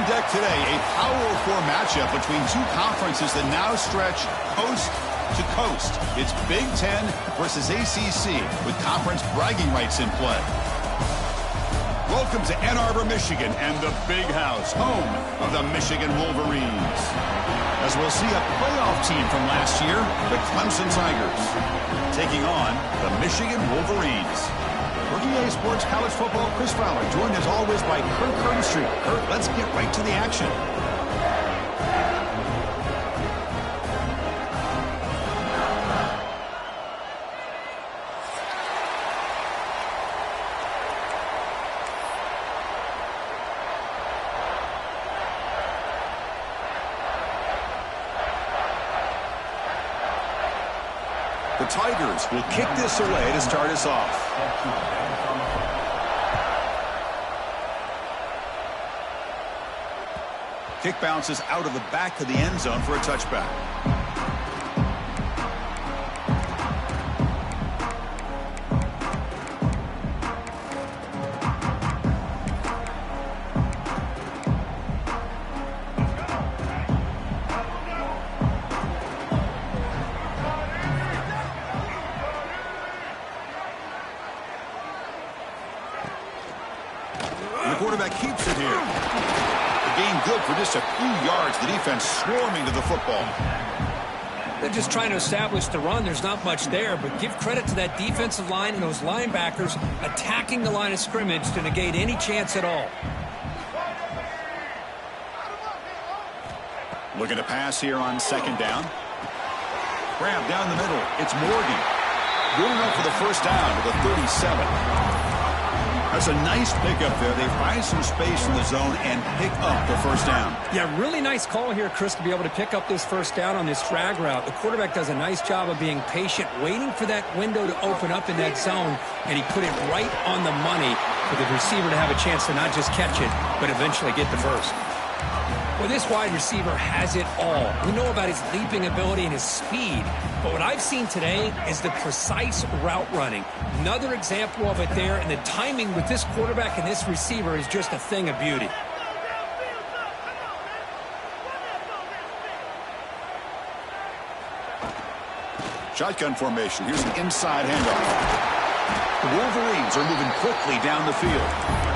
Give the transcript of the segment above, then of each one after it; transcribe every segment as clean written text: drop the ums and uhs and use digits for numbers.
deck today, a Power 4 matchup between two conferences that now stretch coast to coast. It's Big Ten versus ACC with conference bragging rights in play. Welcome to Ann Arbor, Michigan, and the Big House, home of the Michigan Wolverines. As we'll see a playoff team from last year, the Clemson Tigers, taking on the Michigan Wolverines. EA Sports College Football, Chris Fowler, joined as always by Kurt Curtis. Kurt, let's get right to the action. The Tigers will kick this away to start us off. Kick bounces out of the back of the end zone for a touchback. The quarterback keeps it here. The gain good for just a few yards. The defense swarming to the football. They're just trying to establish the run. There's not much there, but give credit to that defensive line and those linebackers attacking the line of scrimmage to negate any chance at all. Looking to pass here on second down. Grab down the middle. It's Morgan. Good enough for the first down to the 37. That's a nice pickup there. They find some space in the zone and pick up the first down. Yeah, really nice call here, Chris, to be able to pick up this first down on this drag route. The quarterback does a nice job of being patient, waiting for that window to open up in that zone, and he put it right on the money for the receiver to have a chance to not just catch it, but eventually get the first. Well, this wide receiver has it all. We know about his leaping ability and his speed, but what I've seen today is the precise route running. Another example of it there, and the timing with this quarterback and this receiver is just a thing of beauty. Shotgun formation. Here's an inside handoff. The Wolverines are moving quickly down the field.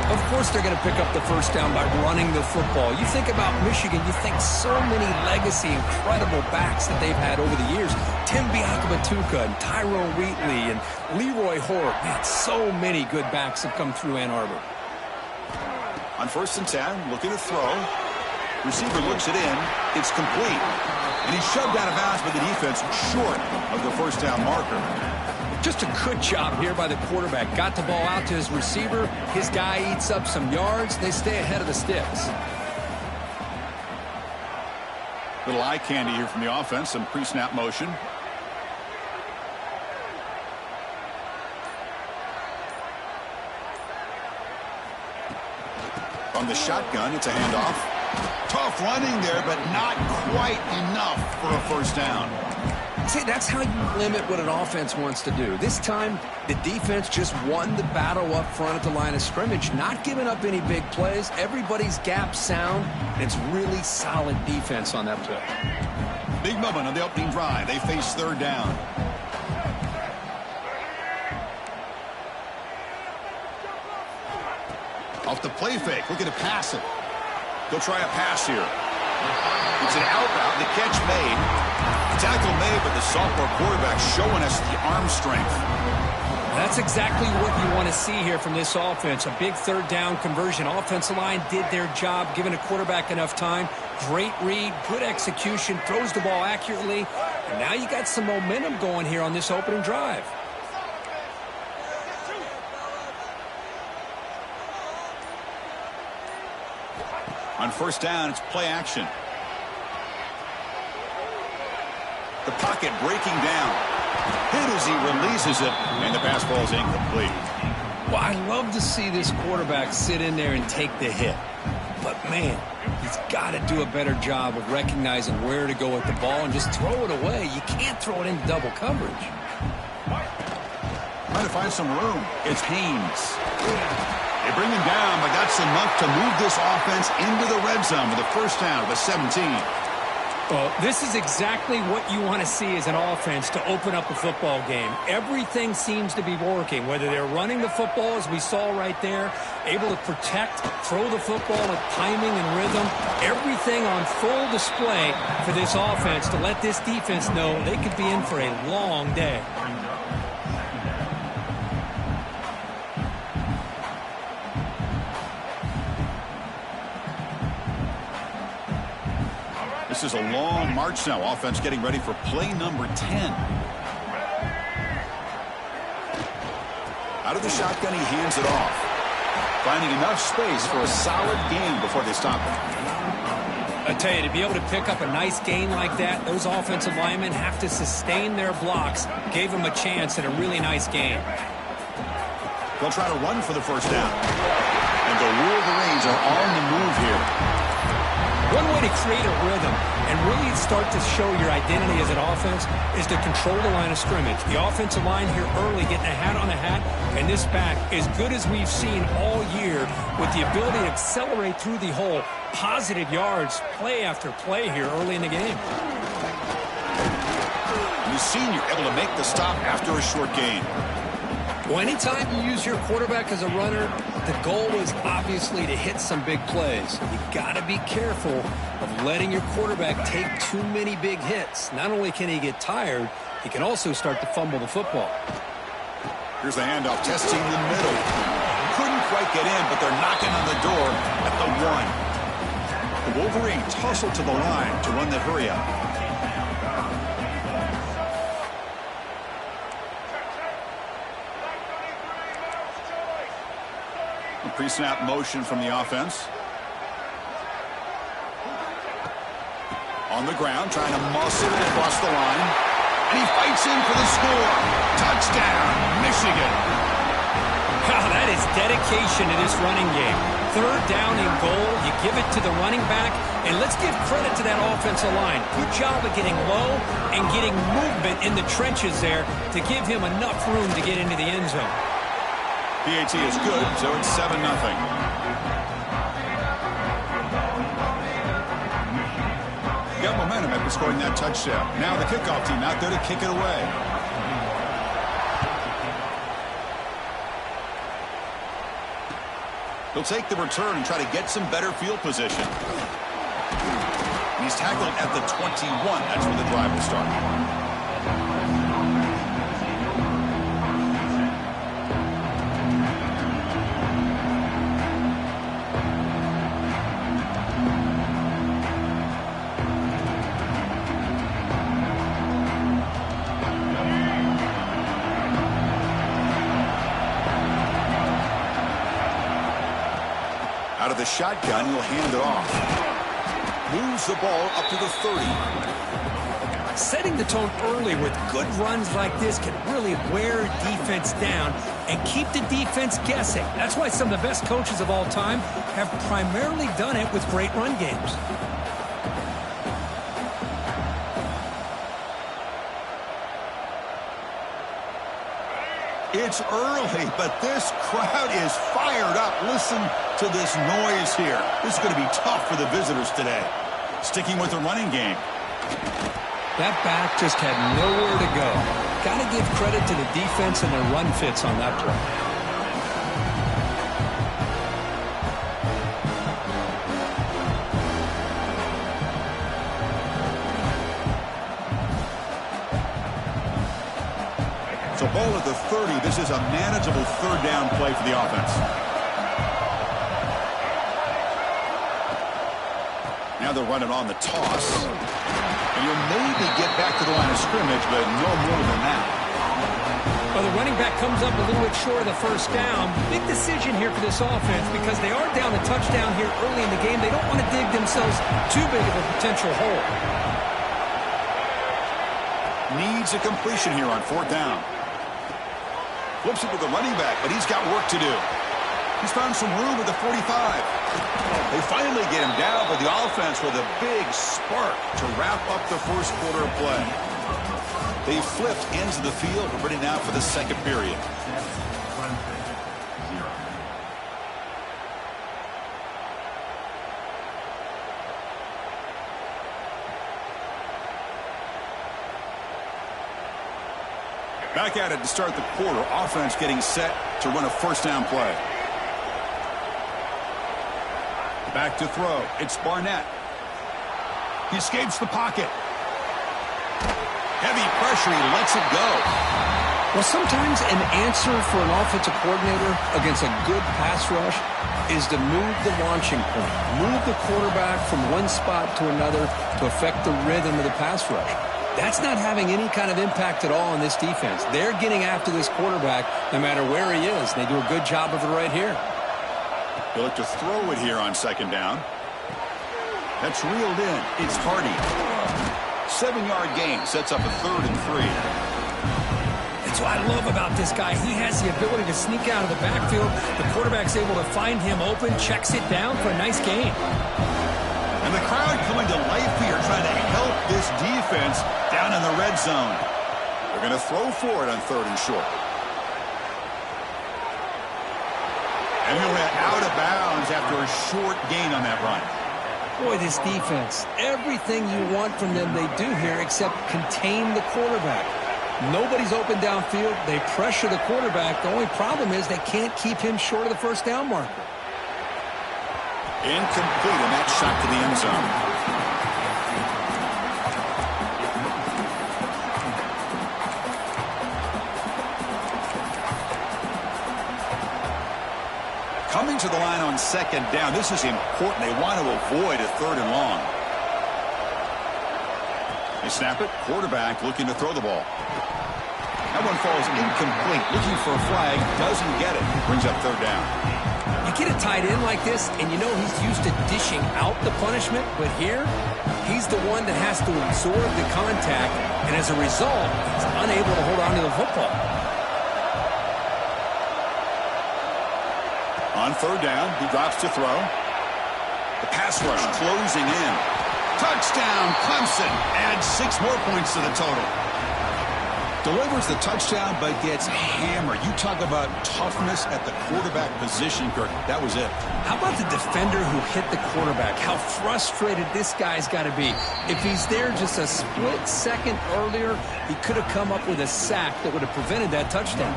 Of course they're going to pick up the first down by running the football. You think about Michigan, you think so many legacy, incredible backs that they've had over the years. Tim Biakabatuka and Tyrone Wheatley and Leroy Horde. Man, so many good backs have come through Ann Arbor. On 1st and 10, looking to throw. Receiver looks it in. It's complete. And he's shoved out of bounds by the defense short of the first down marker. Just a good job here by the quarterback. Got the ball out to his receiver. His guy eats up some yards. They stay ahead of the sticks. Little eye candy here from the offense. Some pre-snap motion. From the shotgun, it's a handoff. Tough running there, but not quite enough for a first down. See, that's how you limit what an offense wants to do. This time, the defense just won the battle up front at the line of scrimmage, not giving up any big plays. Everybody's gap sound, and it's really solid defense on that play. Big moment on the opening drive. They face third down. Off the play fake, looking to pass it. They'll try a pass here. It's an out route, the catch made. Tackle made, but the sophomore quarterback showing us the arm strength. That's exactly what you want to see here from this offense. A big third down conversion. Offensive line did their job, giving a quarterback enough time. Great read, good execution, throws the ball accurately. And now you got some momentum going here on this opening drive. On first down, it's play action. The pocket breaking down. Hit as he releases it, and the pass ball is incomplete. Well, I love to see this quarterback sit in there and take the hit. But, man, he's got to do a better job of recognizing where to go with the ball and just throw it away. You can't throw it into double coverage. Trying to find some room. It's Haynes. They bring him down, but that's enough to move this offense into the red zone with a first down with 17. Well, this is exactly what you want to see as an offense to open up a football game. Everything seems to be working, whether they're running the football, as we saw right there, able to protect, throw the football with timing and rhythm. Everything on full display for this offense to let this defense know they could be in for a long day. This is a long march now. Offense getting ready for play number 10. Out of the shotgun, he hands it off. Finding enough space for a solid gain before they stop him. I tell you, to be able to pick up a nice gain like that, those offensive linemen have to sustain their blocks. Gave them a chance at a really nice gain. They'll try to run for the first down. And the Wolverines are on the move here. One way to create a rhythm and really start to show your identity as an offense is to control the line of scrimmage. The offensive line here early getting a hat on a hat, and this back, as good as we've seen all year, with the ability to accelerate through the hole, positive yards, play after play here early in the game. And the senior able to make the stop after a short gain. Well, anytime you use your quarterback as a runner, the goal is obviously to hit some big plays. You got to be careful of letting your quarterback take too many big hits. Not only can he get tired, he can also start to fumble the football. Here's the handoff, testing the middle. Couldn't quite get in, but they're knocking on the door at the 1. The Wolverines tussle to the line to run the hurry-up. Pre-snap motion from the offense. On the ground, trying to muscle it across the line. And he fights in for the score. Touchdown, Michigan. Wow, that is dedication to this running game. Third down and goal, you give it to the running back, and let's give credit to that offensive line. Good job of getting low and getting movement in the trenches there to give him enough room to get into the end zone. PAT is good, so it's 7-0. Got momentum after scoring that touchdown. Now the kickoff team out there to kick it away. He'll take the return and try to get some better field position. He's tackled at the 21. That's where the drive will start. Out of the shotgun, he'll hand it off. Moves the ball up to the 30. Setting the tone early with good runs like this can really wear defense down and keep the defense guessing. That's why some of the best coaches of all time have primarily done it with great run games. It's early, but this crowd is fired up. Listen to this noise here. This is going to be tough for the visitors today. Sticking with the running game. That back just had nowhere to go. Got to give credit to the defense and their run fits on that play. So ball at the 30. This is a manageable third down play for the offense. Now they're running on the toss. And you'll maybe get back to the line of scrimmage, but no more than that. Well, the running back comes up a little bit short of the first down. Big decision here for this offense because they are down the touchdown here early in the game. They don't want to dig themselves too big of a potential hole. Needs a completion here on fourth down. Flips it to the running back, but he's got work to do. He's found some room at the 45. They finally get him down, but the offense with a big spark to wrap up the first quarter of play. They flipped ends of the field. We're ready now for the second period. Back at it to start the quarter. Offense getting set to run a first down play. Back to throw. It's Barnett. He escapes the pocket. Heavy pressure. He lets it go. Well, sometimes an answer for an offensive coordinator against a good pass rush is to move the launching point, move the quarterback from one spot to another to affect the rhythm of the pass rush. That's not having any kind of impact at all on this defense. They're getting after this quarterback no matter where he is. They do a good job of it right here. They look to throw it here on second down. That's reeled in. It's Hardy. 7-yard gain sets up a 3rd and 3. That's what I love about this guy. He has the ability to sneak out of the backfield. The quarterback's able to find him open, checks it down for a nice gain. And the crowd coming to life here, trying to help this defense down in the red zone. They're going to throw for it on 3rd and short. And he'll head out of bounds after a short gain on that run. Boy, this defense, everything you want from them they do here except contain the quarterback. Nobody's open downfield. They pressure the quarterback. The only problem is they can't keep him short of the first down marker. Incomplete, and that shot to the end zone. Coming to the line on second down. This is important. They want to avoid a 3rd and long. They snap it. Quarterback looking to throw the ball. That one falls incomplete. Looking for a flag. Doesn't get it. Brings up 3rd down. You get a tight end like this, and you know he's used to dishing out the punishment, but here, he's the one that has to absorb the contact, and as a result, he's unable to hold on to the football. On 3rd down, he drops to throw. The pass rush closing in. Touchdown, Clemson. Adds 6 more points to the total. Delivers the touchdown, but gets hammered. You talk about toughness at the quarterback position, Kirk. That was it. How about the defender who hit the quarterback? How frustrated this guy's got to be. If he's there just a split second earlier, he could have come up with a sack that would have prevented that touchdown.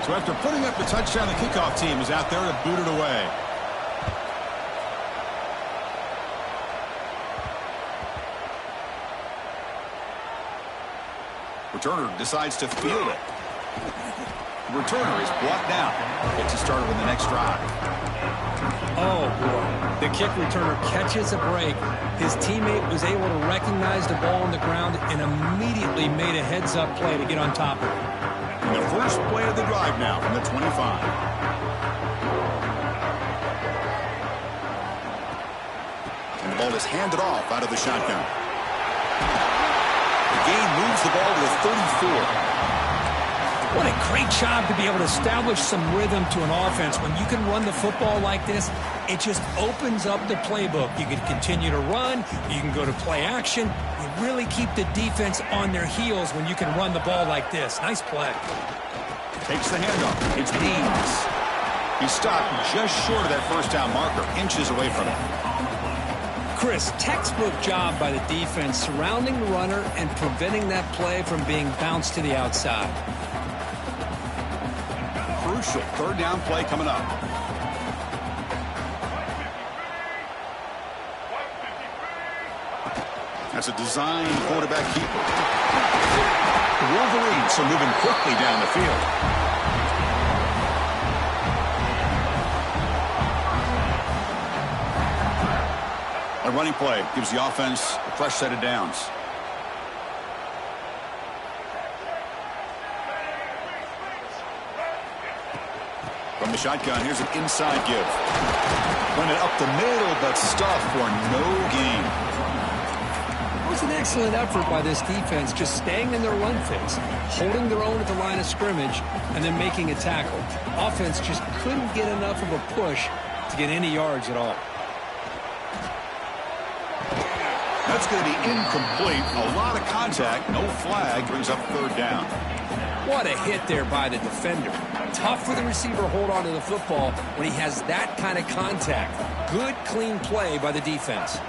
So after putting up the touchdown, the kickoff team is out there to boot it away. Returner decides to field it. The returner is brought down. Gets it started with the next drive. Oh, boy. The kick returner catches a break. His teammate was able to recognize the ball on the ground and immediately made a heads-up play to get on top of it. And the first play of the drive now from the 25. And the ball is handed off out of the shotgun. The gain moves the ball to the 34. What a great job to be able to establish some rhythm to an offense. When you can run the football like this, it just opens up the playbook. You can continue to run. You can go to play action. You really keep the defense on their heels when you can run the ball like this. Nice play. Takes the handoff. It's Deans. He stopped just short of that first down marker, inches away from it. Chris, textbook job by the defense surrounding the runner and preventing that play from being bounced to the outside. Crucial 3rd down play coming up. That's a design quarterback keeper. The Wolverines are moving quickly down the field. A running play gives the offense a fresh set of downs. From the shotgun, here's an inside give. Went it up the middle, but stuffed for no gain. It was an excellent effort by this defense, just staying in their run fits, holding their own at the line of scrimmage, and then making a tackle. Offense just couldn't get enough of a push to get any yards at all. That's going to be incomplete. A lot of contact. No flag. Brings up 3rd down. What a hit there by the defender. Tough for the receiver to hold on to the football when he has that kind of contact. Good, clean play by the defense.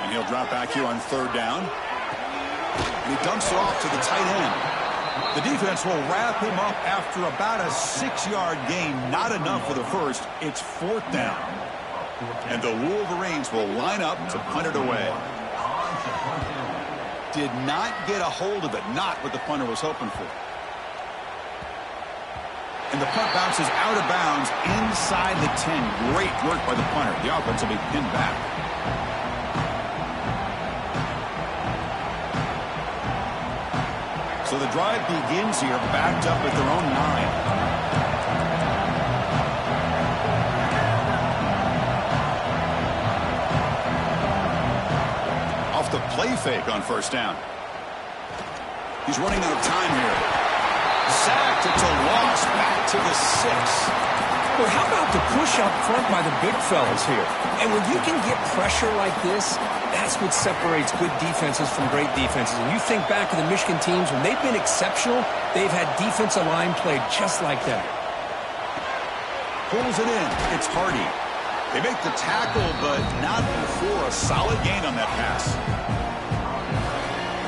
And he'll drop back here on 3rd down. And he dumps it off to the tight end. The defense will wrap him up after about a 6-yard gain. Not enough for the first. It's 4th down. And the Wolverines will line up to punt it away. Did not get a hold of it. Not what the punter was hoping for. And the punt bounces out of bounds inside the 10. Great work by the punter. The offense will be pinned back. So the drive begins here, backed up at their own 9. Off the play fake on 1st down. He's running out of time here. Sacked. It's a loss. Back to the 6. Well, how about the push up front by the big fellas here? And when you can get pressure like this, that's what separates good defenses from great defenses. And you think back to the Michigan teams, when they've been exceptional, they've had defensive line played just like that. Pulls it in. It's Hardy. They make the tackle, but not before a solid gain on that pass.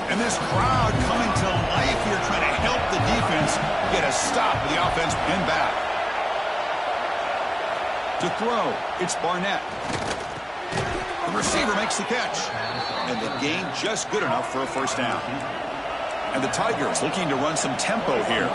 And this crowd coming to life here, trying to help the defense get a stop with the offense pinned back. To throw, it's Barnett. The receiver makes the catch. And the gain just good enough for a 1st down. And the Tigers looking to run some tempo here.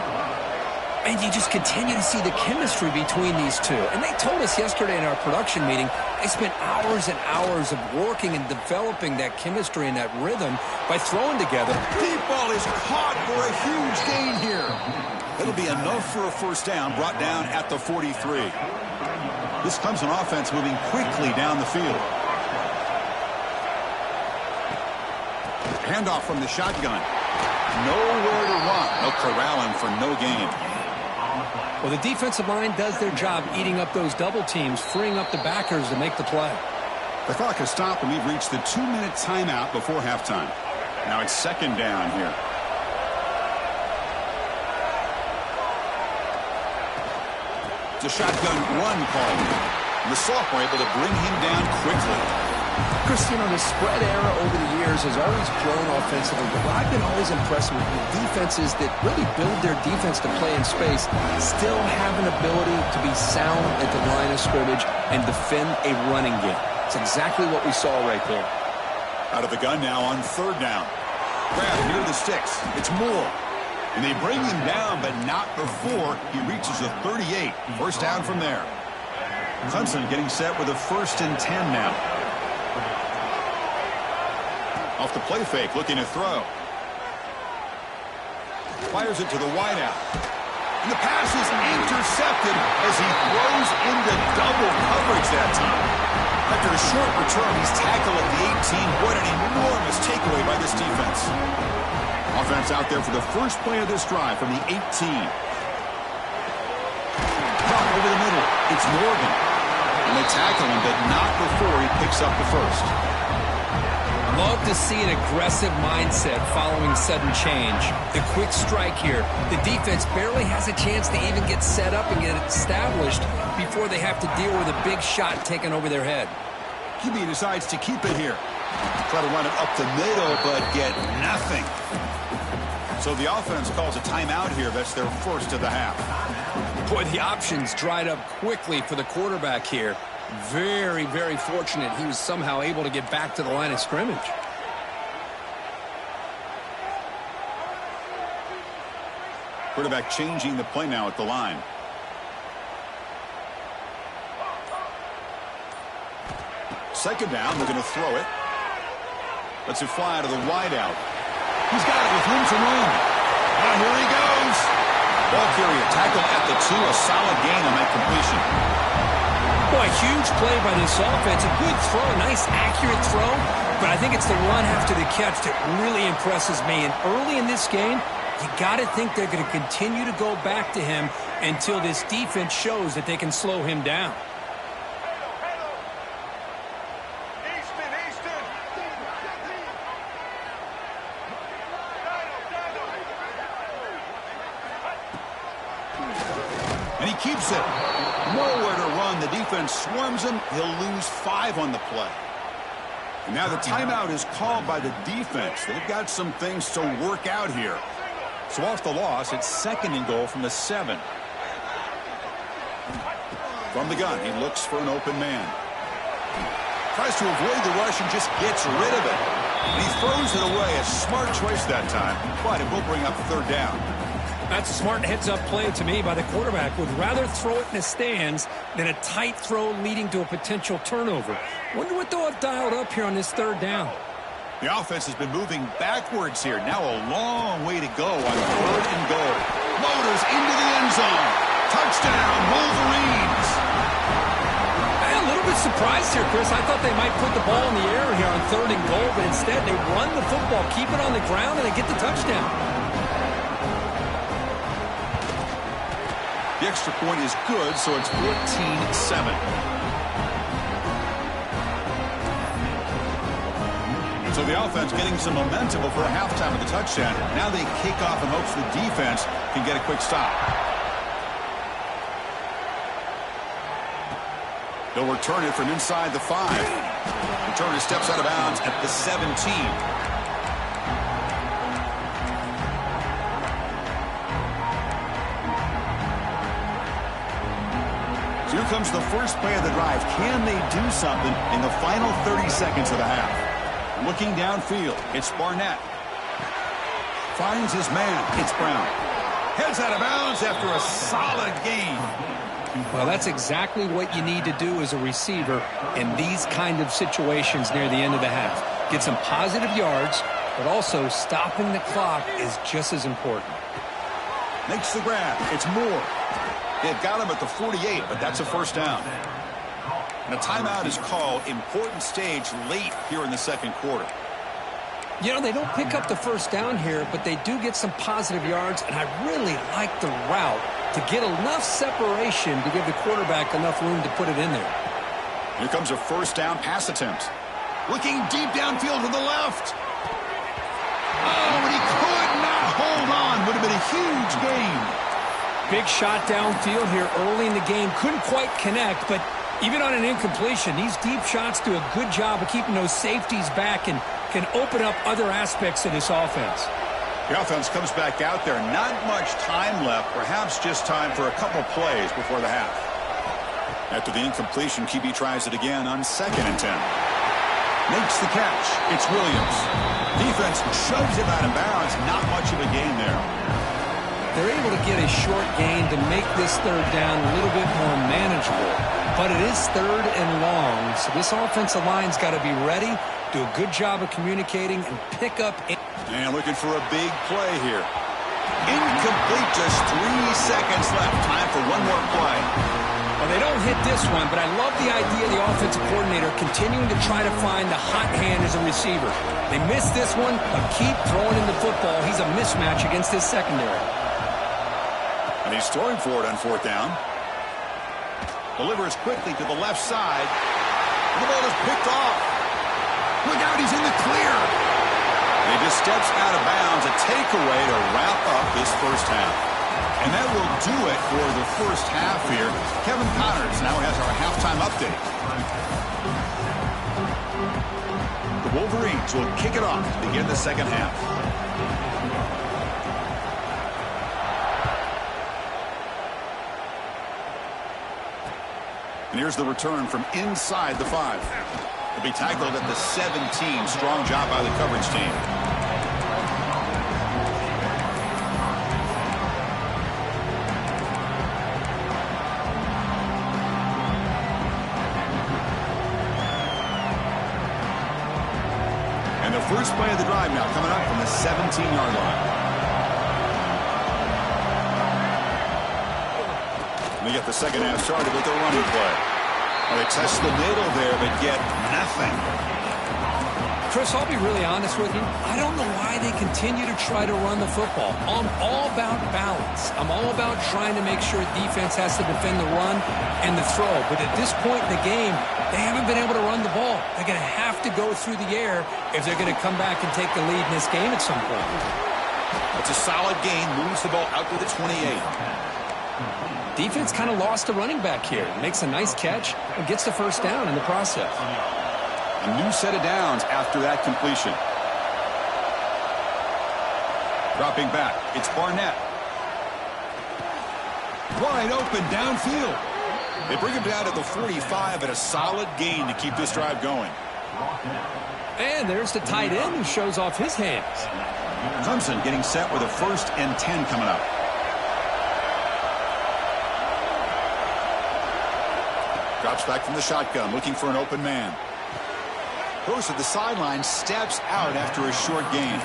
And you just continue to see the chemistry between these two. And they told us yesterday in our production meeting, they spent hours and hours of working and developing that chemistry and that rhythm by throwing together. Deep ball is caught for a huge gain here. It'll be enough for a 1st down, brought down at the 43. This comes an offense moving quickly down the field. Handoff from the shotgun. Nowhere to run. They'll corral him for no gain. Well, the defensive line does their job eating up those double teams, freeing up the backers to make the play. The clock has stopped, and we've reached the 2-minute timeout before halftime. Now it's 2nd down here. It's a shotgun run call. And the sophomore able to bring him down quickly. Christian, the spread era over the years has always grown offensively, but I've been always impressed with the defenses that really build their defense to play in space, still have an ability to be sound at the line of scrimmage and defend a running game. It's exactly what we saw right there. Out of the gun now on 3rd down. Grab near the sticks. It's Moore. And they bring him down, but not before he reaches the 38. 1st down from there. Clemson getting set with a 1st and 10 now. Off the play fake, looking to throw. Fires it to the wideout. And the pass is intercepted as he throws into double coverage that time. After a short return, he's tackled at the 18. What an enormous takeaway by this defense. Offense out there for the first play of this drive from the 18. Drop over the middle. It's Morgan. And they tackle him, but not before he picks up the 1st. Love to see an aggressive mindset following sudden change. The quick strike here. The defense barely has a chance to even get set up and get established before they have to deal with a big shot taken over their head. QB decides to keep it here. Try to run it up the middle, but get nothing. So the offense calls a timeout here. That's their 1st of the half. Boy, the options dried up quickly for the quarterback here. Very, very fortunate he was somehow able to get back to the line of scrimmage. Quarterback changing the play now at the line. Second down, they're going to throw it. Lets it fly to the wideout. He's got it with room to run. Now here he goes. Ball carrier tackle at the 2. A solid gain on that completion. Boy, huge play by this offense. A good throw, a nice accurate throw. But I think it's the run after the catch that really impresses me. And early in this game, you got to think they're going to continue to go back to him until this defense shows that they can slow him down. And he keeps it. Nowhere to run. The defense swarms him. He'll lose 5 on the play. And now the timeout is called by the defense. They've got some things to work out here. So off the loss, it's 2nd and goal from the 7. From the gun, he looks for an open man. Tries to avoid the rush and just gets rid of it. And he throws it away. A smart choice that time, but it will bring up 3rd down. That's a smart heads-up play to me by the quarterback. Would rather throw it in the stands than a tight throw leading to a potential turnover. Wonder what they'll have dialed up here on this 3rd down. The offense has been moving backwards here. Now a long way to go on 3rd and goal. Motors into the end zone. Touchdown, Wolverines. I'm a little bit surprised here, Chris. I thought they might put the ball in the air here on 3rd and goal, but instead they run the football, keep it on the ground, and they get the touchdown. The extra point is good, so it's 14-7. So the offense getting some momentum before halftime of the touchdown. Now they kick off in hopes the defense can get a quick stop. They'll return it from inside the 5. Returner steps out of bounds at the 17. So here comes the first play of the drive. Can they do something in the final 30 seconds of the half? Looking downfield, it's Barnett. Finds his man, it's Brown. Heads out of bounds after a solid gain. Well, that's exactly what you need to do as a receiver in these kind of situations near the end of the half. Get some positive yards, but also stopping the clock is just as important. Makes the grab. It's Moore. They've got him at the 48, but that's a 1st down. And a timeout is called. Important stage late here in the 2nd quarter. You know, they don't pick up the 1st down here, but they do get some positive yards, and I really like the route to get enough separation to give the quarterback enough room to put it in there. Here comes a 1st down pass attempt. Looking deep downfield to the left. Oh, but he could not hold on. Would have been a huge gain. Big shot downfield here early in the game. Couldn't quite connect, but even on an incompletion, these deep shots do a good job of keeping those safeties back and can open up other aspects of this offense. The offense comes back out there. Not much time left. Perhaps just time for a couple plays before the half. After the incompletion, QB tries it again on 2nd and 10. Makes the catch. It's Williams. Defense shoves him out of bounds. Not much of a gain there. They're able to get a short gain to make this 3rd down a little bit more manageable. But it is 3rd and long, so this offensive line's got to be ready, do a good job of communicating, and pick up. And looking for a big play here. Incomplete, just 3 seconds left. Time for one more play. Well, they don't hit this one, but I love the idea of the offensive coordinator continuing to try to find the hot hand as a receiver. They missed this one, but keep throwing him the football. He's a mismatch against his secondary. And he's throwing for it on 4th down. Delivers quickly to the left side. And the ball is picked off. Look out, he's in the clear. And he just steps out of bounds. A takeaway to wrap up this 1st half. And that will do it for the 1st half here. Kevin Connors now has our halftime update. The Wolverines will kick it off to begin the 2nd half. And here's the return from inside the 5. He'll be tackled at the 17. Strong job by the coverage team. And the first play of the drive now coming up from the 17-yard line. They get the 2nd half started with their running play. Well, they test the middle there, but get nothing. Chris, I'll be really honest with you. I don't know why they continue to try to run the football. I'm all about balance. I'm all about trying to make sure defense has to defend the run and the throw. But at this point in the game, they haven't been able to run the ball. They're going to have to go through the air if they're going to come back and take the lead in this game at some point. It's a solid gain. Moves the ball out to the 28. Defense kind of lost a running back here. Makes a nice catch and gets the 1st down in the process. A new set of downs after that completion. Dropping back, it's Barnett. Wide open downfield. They bring him down to the 45 at a solid gain to keep this drive going. And there's the tight end who shows off his hands. Clemson getting set with a 1st and 10 coming up. Drops back from the shotgun, looking for an open man. Goes to the sideline, steps out after a short gain.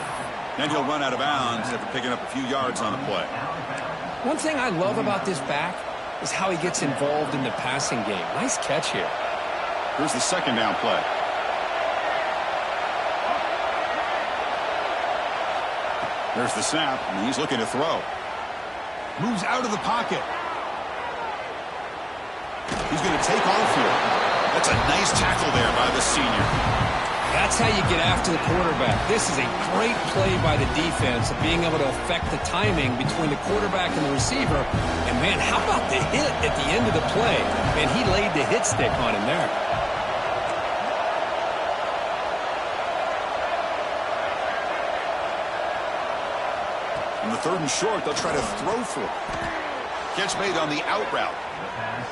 Then he'll run out of bounds after picking up a few yards on the play. One thing I love about this back is how he gets involved in the passing game. Nice catch here. Here's the 2nd down play. There's the snap, and he's looking to throw. Moves out of the pocket. He's going to take off here. That's a nice tackle there by the senior. That's how you get after the quarterback. This is a great play by the defense of being able to affect the timing between the quarterback and the receiver. And, man, how about the hit at the end of the play? Man, he laid the hit stick on him there. On the 3rd and short, they'll try to throw for it. Catch made on the out route.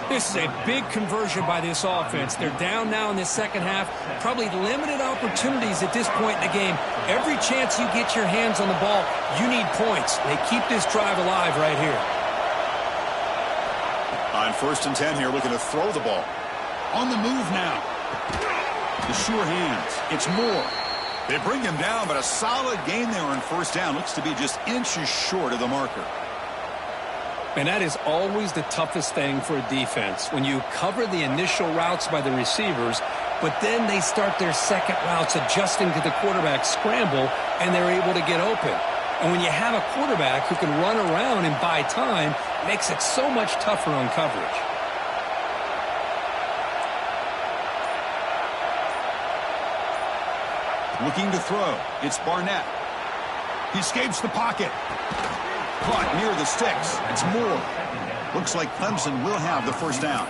This is a big conversion by this offense. They're down now in the second half. Probably limited opportunities at this point in the game. Every chance you get your hands on the ball, you need points. They keep this drive alive right here. On 1st and 10 here, looking to throw the ball. On the move now. The sure hands. It's Moore. They bring him down, but a solid gain there on 1st down. Looks to be just inches short of the marker. And that is always the toughest thing for a defense. When you cover the initial routes by the receivers, but then they start their second routes adjusting to the quarterback scramble, and they're able to get open. And when you have a quarterback who can run around and buy time, it makes it so much tougher on coverage. Looking to throw. It's Barnett. He escapes the pocket. Caught near the sticks. It's Moore. Looks like Clemson will have the 1st down.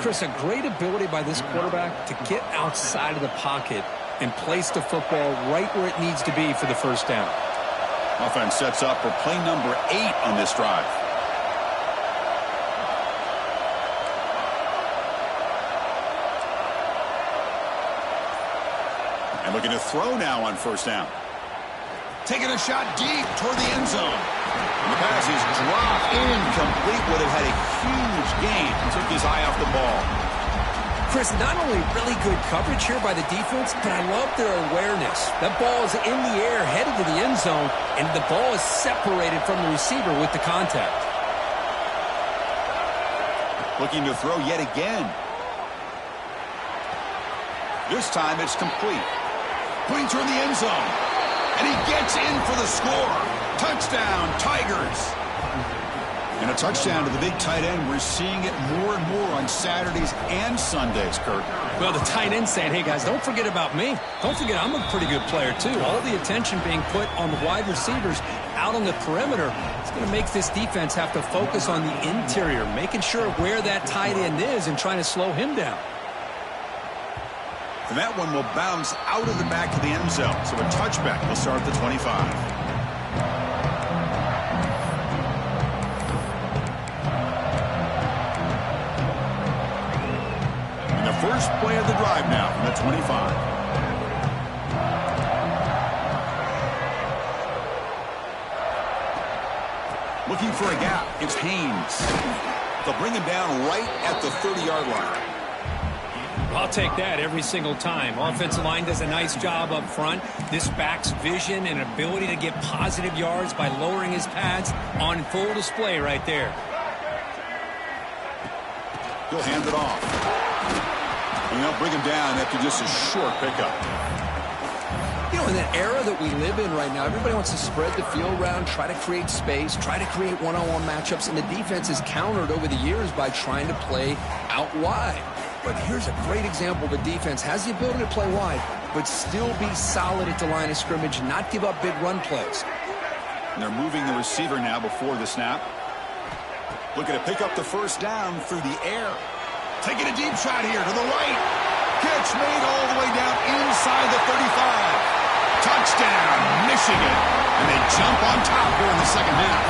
Chris, a great ability by this quarterback to get outside of the pocket and place the football right where it needs to be for the 1st down. Offense sets up for play number 8 on this drive. And looking to throw now on 1st down. Taking a shot deep toward the end zone. And the pass is dropped incomplete. Would have had a huge gain. Took his eye off the ball. Chris, not only really good coverage here by the defense, but I love their awareness. That ball is in the air, headed to the end zone, and the ball is separated from the receiver with the contact. Looking to throw yet again. This time it's complete. Going toward the end zone. And he gets in for the score. Touchdown, Tigers. And a touchdown to the big tight end. We're seeing it more and more on Saturdays and Sundays, Kurt. Well, the tight end saying, hey, guys, don't forget about me. Don't forget I'm a pretty good player, too. All the attention being put on the wide receivers out on the perimeter. It's going to make this defense have to focus on the interior, making sure where that tight end is and trying to slow him down. And that one will bounce out of the back of the end zone. So a touchback will start at the 25. And the first play of the drive now from the 25. Looking for a gap. It's Haynes. They'll bring him down right at the 30-yard line. I'll take that every single time. Offensive line does a nice job up front. This back's vision and ability to get positive yards by lowering his pads on full display right there. He'll hand it off. And they'll bring him down after just a short pickup. You know, in that era that we live in right now, everybody wants to spread the field around, try to create space, try to create one-on-one matchups, and the defense is countered over the years by trying to play out wide. But here's a great example. The defense has the ability to play wide, but still be solid at the line of scrimmage, not give up big run plays. And they're moving the receiver now before the snap. Looking to pick up the 1st down through the air. Taking a deep shot here to the right. Catch made all the way down inside the 35. Touchdown, Michigan. And they jump on top here in the second half.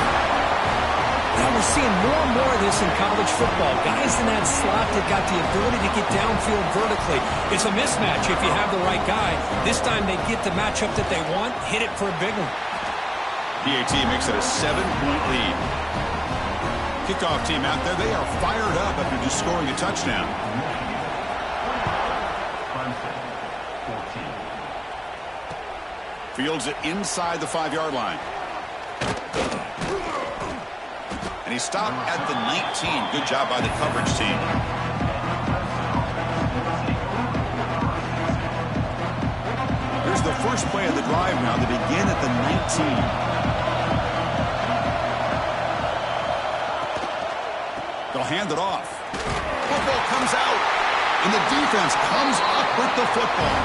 Now we're seeing more and more of this in college football. Guys in that slot that got the ability to get downfield vertically. It's a mismatch if you have the right guy. This time they get the matchup that they want, hit it for a big one. PAT makes it a 7-point lead. Kickoff team out there, they are fired up after just scoring a touchdown. Fields it inside the 5-yard line. And he stopped at the 19. Good job by the coverage team. Here's the first play of the drive now. They begin at the 19. They'll hand it off. Football comes out, and the defense comes up with the football.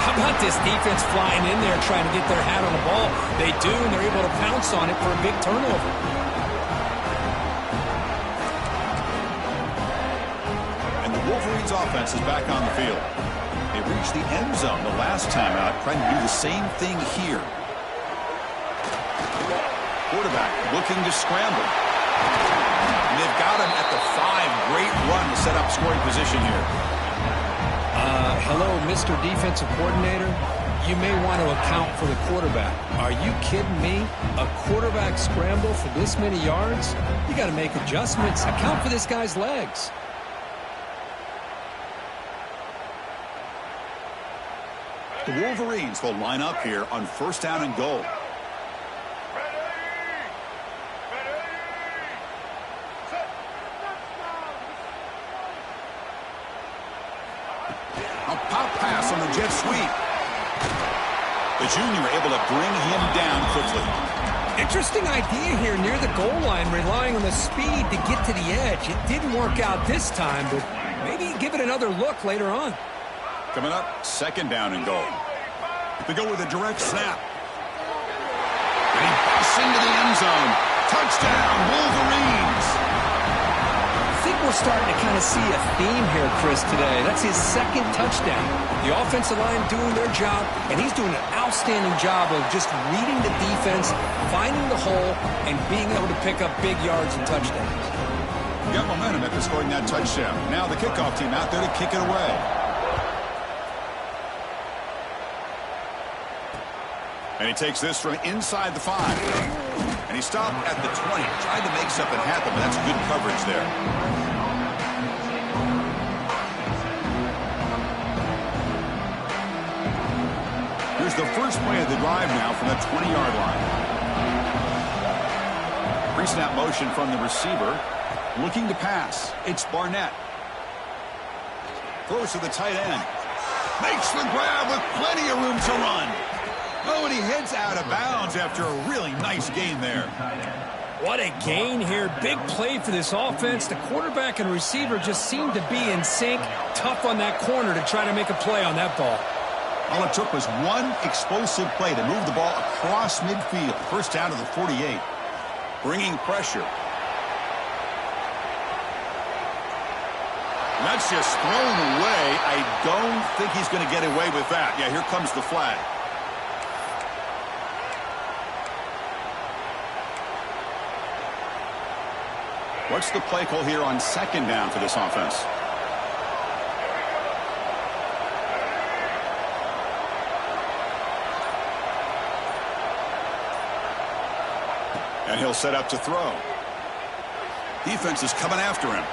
How about this defense flying in there trying to get their hat on the ball? They do, and they're able to pounce on it for a big turnover. And the Wolverines' offense is back on the field. They reached the end zone the last time out, trying to do the same thing here. Quarterback looking to scramble. And they've got him at the 5. Great run to set up scoring position here. Hello, Mr. Defensive Coordinator. You may want to account for the quarterback. Are you kidding me? A quarterback scramble for this many yards? You got to make adjustments. Account for this guy's legs. The Wolverines will line up here on 1st down and goal. A pop pass on the jet sweep. The junior able to bring him down quickly. Interesting idea here near the goal line, relying on the speed to get to the edge. It didn't work out this time, but maybe give it another look later on. Coming up, 2nd down and goal. They go with a direct snap. And he busts into the end zone. Touchdown, Wolverines. I think we're starting to kind of see a theme here, Chris, today. That's his 2nd touchdown. The offensive line doing their job, and he's doing an outstanding job of just reading the defense, finding the hole, and being able to pick up big yards and touchdowns. Got momentum after scoring that touchdown. Now the kickoff team out there to kick it away. And he takes this from inside the 5. And he stopped at the 20. Tried to make something happen, but that's good coverage there. Here's the first play of the drive now from the 20-yard line. Pre-snap motion from the receiver. Looking to pass. It's Barnett. Throws to the tight end. Makes the grab with plenty of room to run. Oh, and he heads out of bounds after a really nice gain there. What a gain here. Big play for this offense. The quarterback and receiver just seem to be in sync. Tough on that corner to try to make a play on that ball. All it took was one explosive play to move the ball across midfield. 1st down to the 48. Bringing pressure. That's just thrown away. I don't think he's going to get away with that. Yeah, here comes the flag. What's the play call here on 2nd down for this offense? And he'll set up to throw. Defense is coming after him.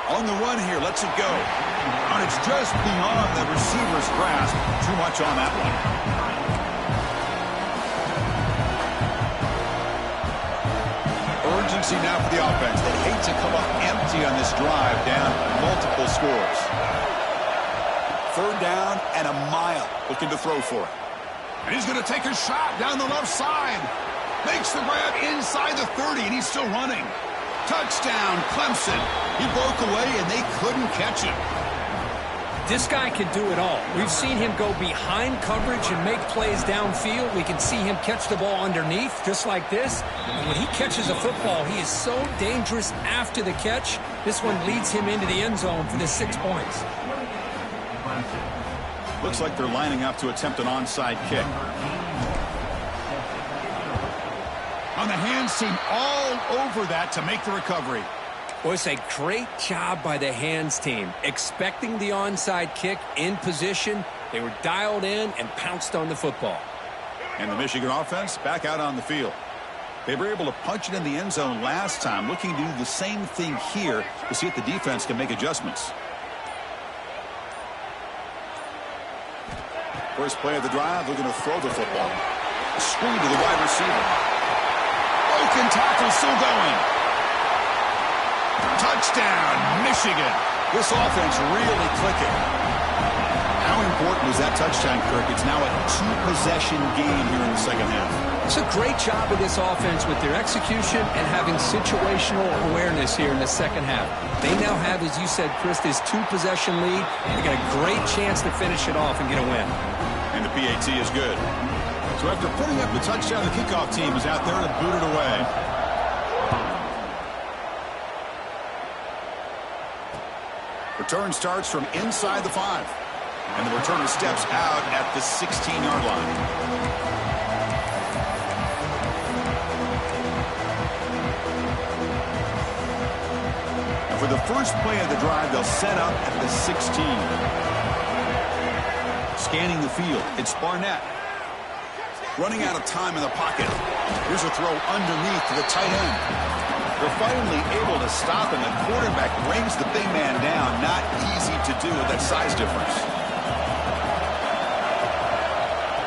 On the run here, lets it go. And it's just beyond the receiver's grasp. Too much on that one. Urgency now for the offense. They hate to come up empty on this drive, down multiple scores. 3rd down and a mile. Looking to throw for it. And he's going to take a shot down the left side. Makes the grab inside the 30, and he's still running. Touchdown, Clemson. He broke away, and they couldn't catch him. This guy can do it all. We've seen him go behind coverage and make plays downfield. We can see him catch the ball underneath, just like this. And when he catches a football, he is so dangerous after the catch. This one leads him into the end zone for the 6 points. Looks like they're lining up to attempt an onside kick. On the hands team, all over that to make the recovery. Well, it's a great job by the hands team. Expecting the onside kick in position, they were dialed in and pounced on the football. And the Michigan offense back out on the field. They were able to punch it in the end zone last time, looking to do the same thing here to see if the defense can make adjustments. First play of the drive, looking to throw the football. A screen to the wide receiver. Broken tackle, still going. Touchdown, Michigan. This offense really clicking. How important was that touchdown, Kirk? It's now a two-possession game here in the second half. It's a great job of this offense with their execution and having situational awareness here in the second half. They now have, as you said, Chris, this two-possession lead. They got a great chance to finish it off and get a win. And the PAT is good. So after putting up the touchdown, the kickoff team is out there to boot it away. Return starts from inside the 5. And the returner steps out at the 16-yard line. And for the first play of the drive, they'll set up at the 16. Scanning the field, it's Barnett. Running out of time in the pocket. Here's a throw underneath to the tight end. They're finally able to stop him. The quarterback brings the big man down. Not easy to do with that size difference.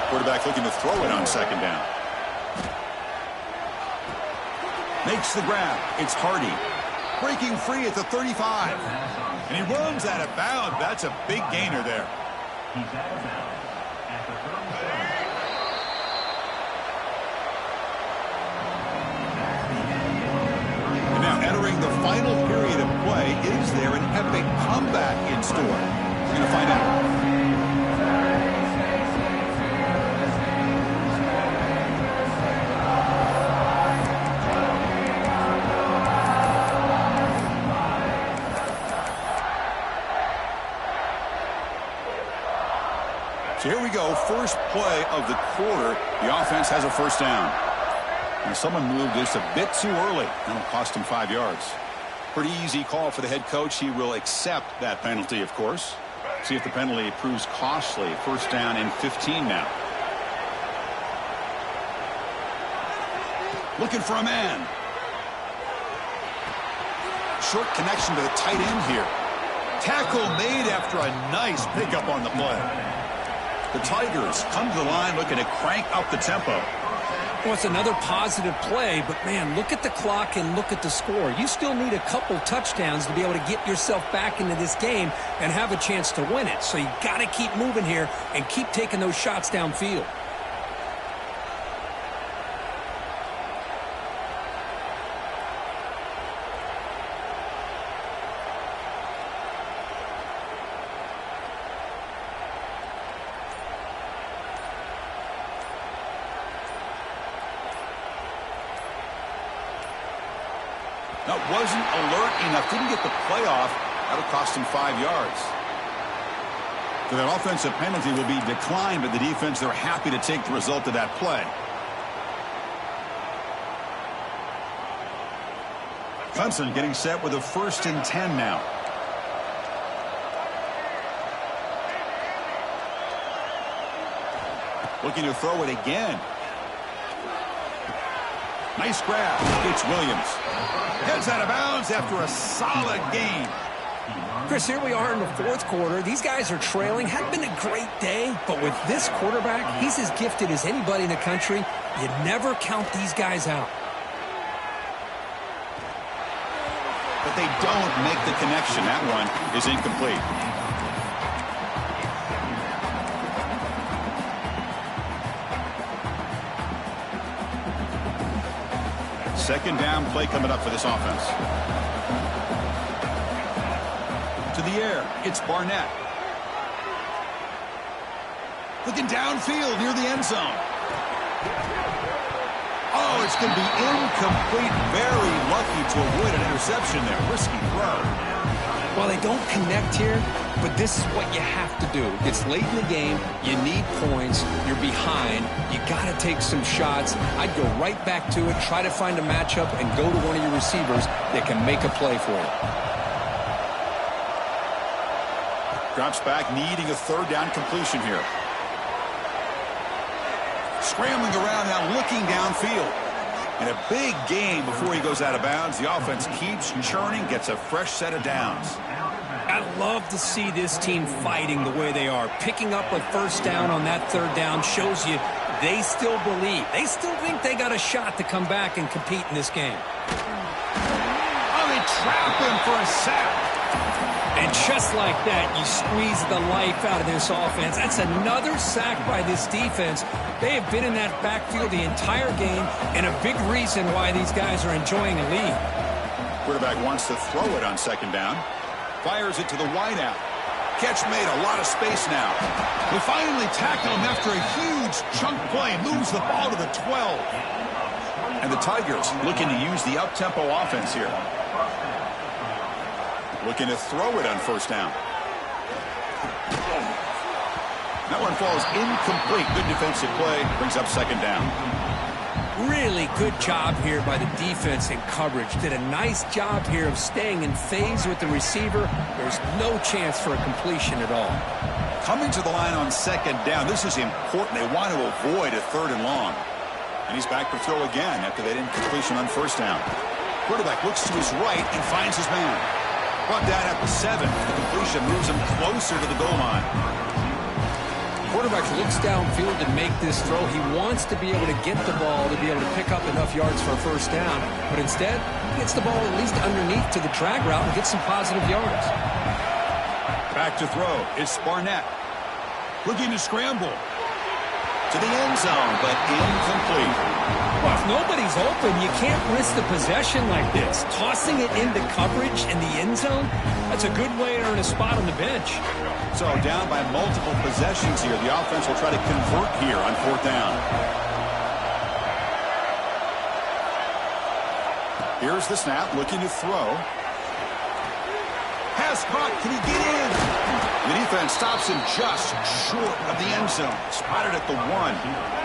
Quarterback looking to throw it on second down. Makes the grab. It's Hardy. Breaking free at the 35. And he runs out of bounds. That's a big gainer there. He's out of bounds at the 35. And now entering the final period of play, is there an epic comeback in store? We're going to find out. So here we go, first play of the quarter. The offense has a first down. And someone moved just a bit too early. That'll cost him 5 yards. Pretty easy call for the head coach. He will accept that penalty, of course. See if the penalty proves costly. First down and 15 now. Looking for a man. Short connection to the tight end here. Tackle made after a nice pickup on the play. The Tigers come to the line looking to crank up the tempo. Well, it's another positive play, but, man, look at the clock and look at the score. You still need a couple touchdowns to be able to get yourself back into this game and have a chance to win it. So you got to keep moving here and keep taking those shots downfield. That wasn't alert enough. Didn't get the playoff. That'll cost him 5 yards. So that offensive penalty will be declined, but the defense, they're happy to take the result of that play. Clemson getting set with a 1st and 10 now. Looking to throw it again. Nice grab. It's Williams. Heads out of bounds after a solid gain. Chris, here we are in the 4th quarter. These guys are trailing. Hadn't been a great day, but with this quarterback, he's as gifted as anybody in the country. You never count these guys out. But they don't make the connection. That one is incomplete. Second down play coming up for this offense. To the air, it's Barnett. Looking downfield near the end zone. Oh, it's going to be incomplete. Very lucky to avoid an interception there. Risky throw. Well, they don't connect here, but this is what you have to do. It's late in the game. You need points. You're behind. You got to take some shots. I'd go right back to it, try to find a matchup, and go to one of your receivers that can make a play for you. Drops back, needing a third down completion here. Scrambling around now, looking downfield. And a big gain before he goes out of bounds. The offense keeps churning, gets a fresh set of downs. I love to see this team fighting the way they are. Picking up a first down on that third down shows you they still believe. They still think they got a shot to come back and compete in this game. Oh, they trap him for a sack. And just like that, you squeeze the life out of this offense. That's another sack by this defense. They have been in that backfield the entire game, and a big reason why these guys are enjoying a lead. Quarterback wants to throw it on second down. Fires it to the wideout. Catch made, a lot of space now. They finally tackle him after a huge chunk play. Moves the ball to the 12. And the Tigers looking to use the up-tempo offense here. Looking to throw it on first down. That one falls incomplete. Good defensive play. Brings up second down. Really good job here by the defense in coverage. Did a nice job here of staying in phase with the receiver. There's no chance for a completion at all. Coming to the line on second down. This is important. They want to avoid a third and long. And he's back to throw again after that incompletion on first down. Quarterback looks to his right and finds his man. Brought down at the 7. The completion moves him closer to the goal line. Quarterback looks downfield to make this throw. He wants to be able to get the ball to be able to pick up enough yards for a first down. But instead, he gets the ball at least underneath to the drag route and gets some positive yards. Back to throw. It's Barnett. Looking to scramble. To the end zone, but incomplete. Well, if nobody's open, you can't risk the possession like this. Tossing it into coverage in the end zone, that's a good way to earn a spot on the bench. So down by multiple possessions here. The offense will try to convert here on fourth down. Here's the snap, looking to throw. Pass caught, can he get in? The defense stops him just short of the end zone. Spotted at the 1.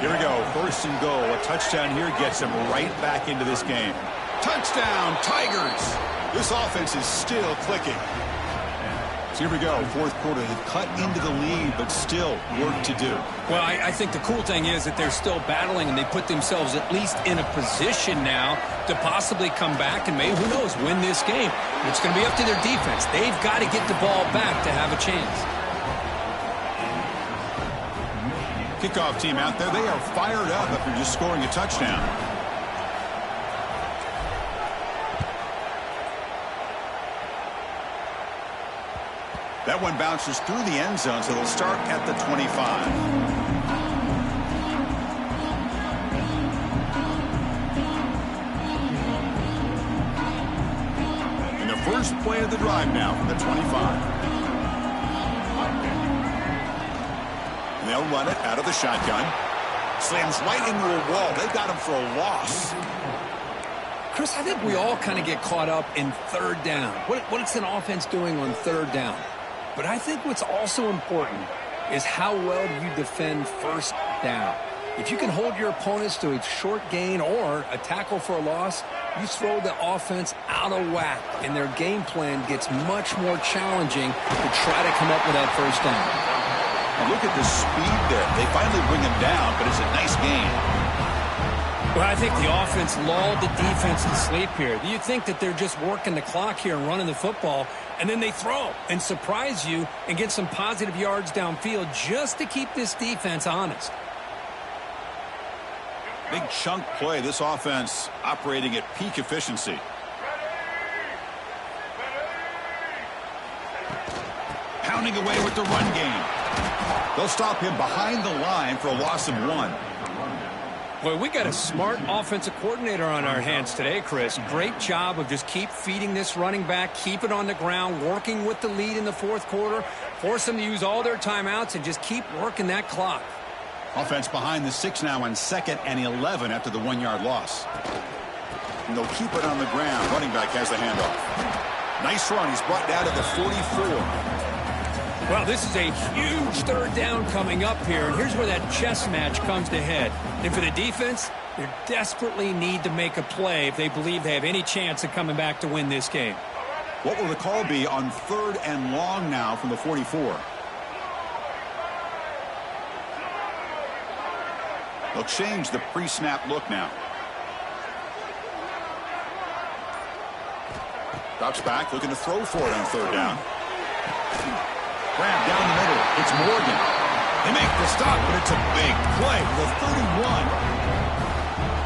Here we go, first and goal. A touchdown here gets him right back into this game. Touchdown, Tigers! This offense is still clicking. So here we go, fourth quarter. They've cut into the lead, but still work to do. Well, I think the cool thing is that they're still battling, and they put themselves at least in a position now to possibly come back and maybe, who knows, win this game. It's going to be up to their defense. They've got to get the ball back to have a chance. Kickoff team out there, they are fired up after just scoring a touchdown. That one bounces through the end zone, so they'll start at the 25. And the first play of the drive now from the 25. And they'll run it out of the shotgun. Slams right into a wall. They've got him for a loss. Chris, I think we all kind of get caught up in third down. What's an offense doing on third down? But I think what's also important is how well do you defend first down. If you can hold your opponents to a short gain or a tackle for a loss, you throw the offense out of whack, and their game plan gets much more challenging to try to come up with that first down. And look at the speed there. They finally bring him down, but it's a nice gain. Well, I think the offense lulled the defense to sleep here. You think that they're just working the clock here and running the football, and then they throw and surprise you and get some positive yards downfield just to keep this defense honest. Big chunk play. This offense operating at peak efficiency. Pounding away with the run game. They'll stop him behind the line for a loss of 1. Boy, we got a smart offensive coordinator on our hands today, Chris. Great job of just keep feeding this running back, keep it on the ground, working with the lead in the fourth quarter, force them to use all their timeouts, and just keep working that clock. Offense behind the 6 now on 2nd and 11 after the 1-yard loss. And they'll keep it on the ground. Running back has the handoff. Nice run. He's brought down to the 44. Well, this is a huge third down coming up here, and here's where that chess match comes to head. And for the defense, they desperately need to make a play if they believe they have any chance of coming back to win this game. What will the call be on 3rd and long now from the 44? They'll change the pre-snap look now. Drops back, looking to throw for it on 3rd down. Grab down the middle. It's Morgan. They make the stop, but it's a big play. The 31.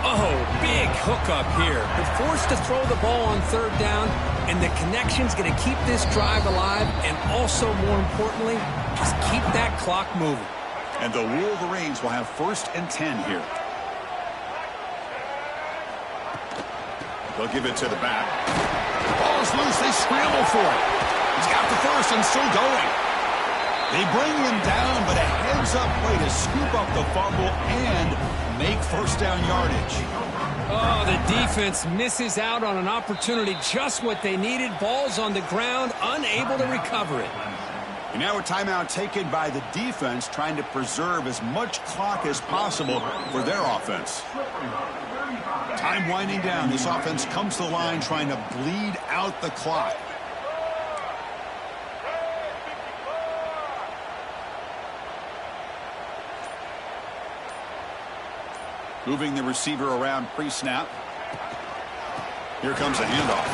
Oh, big hookup here. They're forced to throw the ball on 3rd down, and the connection's going to keep this drive alive, and also, more importantly, just keep that clock moving. And the Wolverines will have 1st and 10 here. They'll give it to the back. Ball's loose. They scramble for it. He's got the 1st and still going. They bring him down, but a heads-up play to scoop up the fumble and make 1st down yardage. Oh, the defense misses out on an opportunity, just what they needed. Ball's on the ground, unable to recover it. And now a timeout taken by the defense, trying to preserve as much clock as possible for their offense. Time winding down. This offense comes to the line trying to bleed out the clock. Moving the receiver around pre-snap. Here comes a handoff.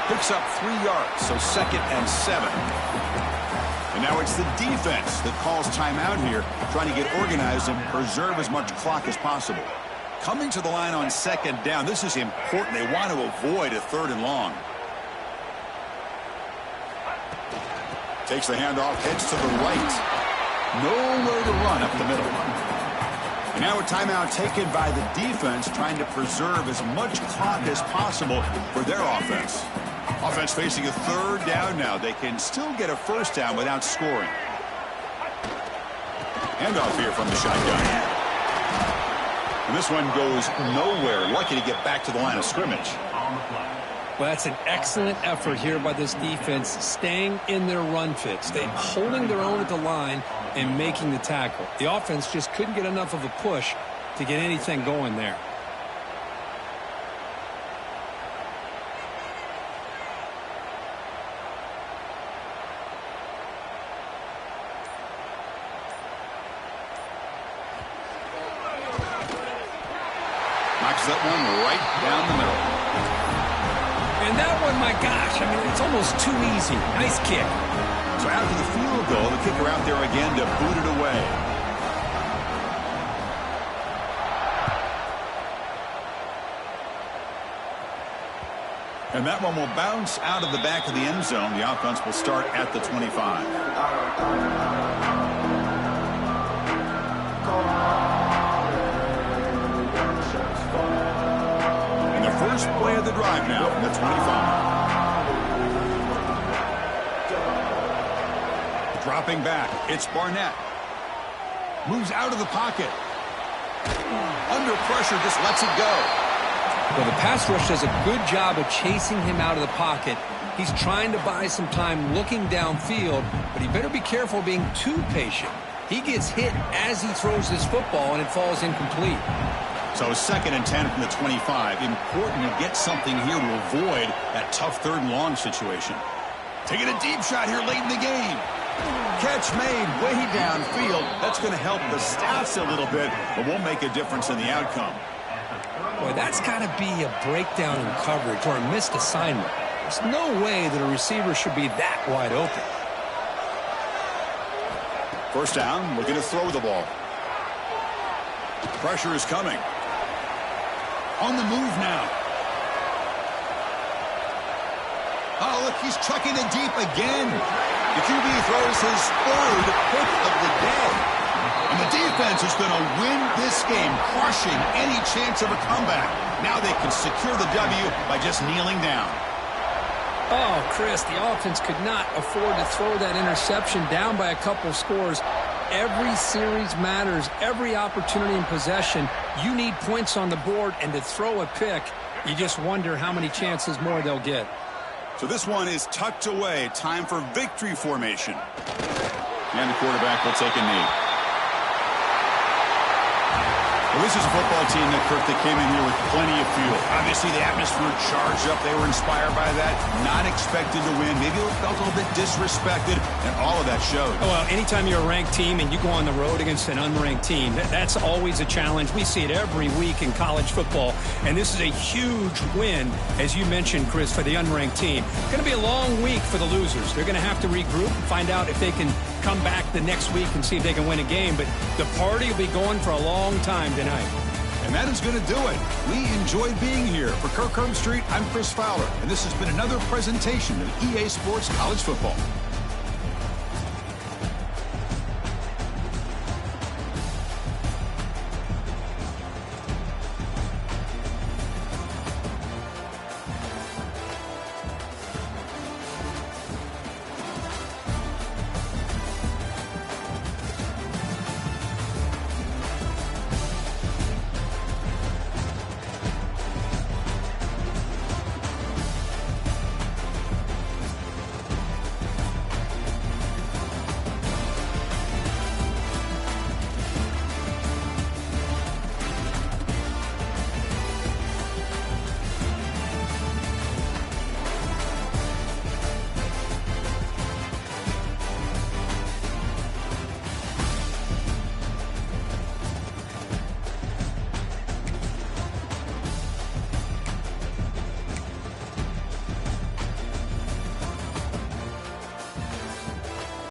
Picks up 3 yards, so 2nd and 7. And now it's the defense that calls timeout here, trying to get organized and preserve as much clock as possible. Coming to the line on 2nd down, this is important. They want to avoid a 3rd and long. Takes the handoff, heads to the right. Nowhere to run up the middle. And now a timeout taken by the defense, trying to preserve as much clock as possible for their offense. Offense facing a 3rd down now. They can still get a 1st down without scoring. Handoff here from the shotgun. And this one goes nowhere. Lucky to get back to the line of scrimmage. Well, that's an excellent effort here by this defense, staying in their run fits. They're holding their own at the line and making the tackle. The offense just couldn't get enough of a push to get anything going there. Knocks that one right down the middle. And that one, my gosh, I mean, it's almost too easy. Nice kick. So after the field goal, the kicker out there again to boot it away. And that one will bounce out of the back of the end zone. The offense will start at the 25. And the first play of the drive now from the 25. Dropping back, it's Barnett. Moves out of the pocket. Under pressure, just lets it go. Well, the pass rush does a good job of chasing him out of the pocket. He's trying to buy some time looking downfield, but he better be careful being too patient. He gets hit as he throws this football, and it falls incomplete. So 2nd and 10 from the 25. Important to get something here to avoid that tough 3rd and long situation. Taking a deep shot here late in the game. Catch made way downfield. That's going to help the stats a little bit, but won't make a difference in the outcome. Boy, that's got to be a breakdown in coverage or a missed assignment. There's no way that a receiver should be that wide open. 1st down, looking to throw the ball. Pressure is coming. On the move now. Oh, look, he's chucking it deep again. The QB throws his 3rd pick of the day. And the defense is going to win this game, crushing any chance of a comeback. Now they can secure the W by just kneeling down. Oh, Chris, the offense could not afford to throw that interception down by a couple scores. Every series matters. Every opportunity in possession, you need points on the board, and to throw a pick, you just wonder how many chances more they'll get. So this one is tucked away. Time for victory formation. And the quarterback will take a knee. Well, this is a football team, Nick Kirk, that came in here with plenty of fuel. Obviously, the atmosphere charged up. They were inspired by that. Not expected to win. Maybe felt a little bit disrespected, and all of that showed. Well, anytime you're a ranked team and you go on the road against an unranked team, that's always a challenge. We see it every week in college football, and this is a huge win, as you mentioned, Chris, for the unranked team. It's going to be a long week for the losers. They're going to have to regroup and find out if they can come back the next week and see if they can win a game. But the party will be going for a long time tonight. And that is going to do it. We enjoyed being here. For Kirk Herbstreit, I'm Chris Fowler, and this has been another presentation of EA Sports College Football.